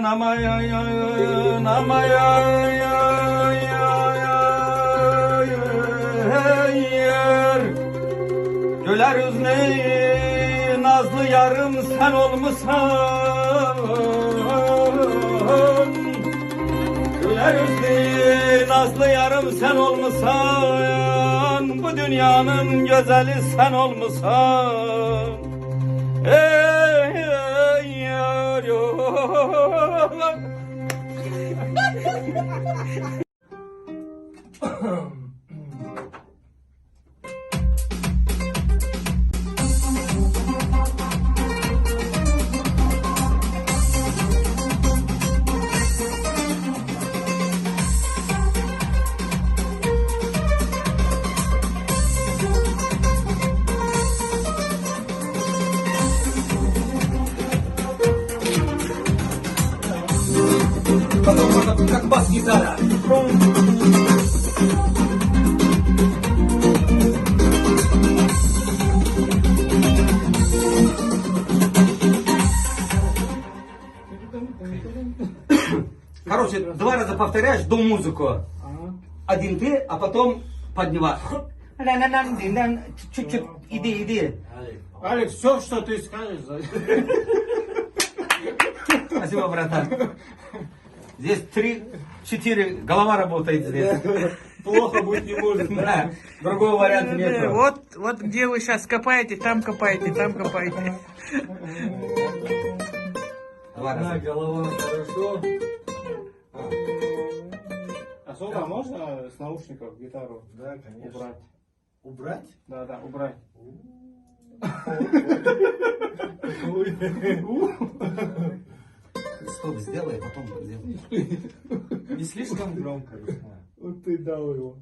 amayın amayın yer. Güler yüzlü nazlı yarım sen olmuşsan, güler yüzlü nazlı yarım sen olmuşsan, bu dünyanın güzeli sen olmuşsan. Ey yar yok. Как бас-гитара. Короче, 2 раза повторяешь до музыку. Один ты, а потом поднимаешь. Чуть-чуть, иди. Алекс, все, что ты скажешь. Спасибо, братан. Здесь 3-4 голова работает здесь. Плохо быть не может, да? Да, другого варианта нет. Вот где вы сейчас копаете, там копаете, там копаете. 2 раза. Да, голова хорошо. А сколько можно с наушников гитару? Да, конечно. Убрать? Убрать? Да, убрать. Стоп, сделай, потом сделай. Не слишком громко. Вот ты дал его.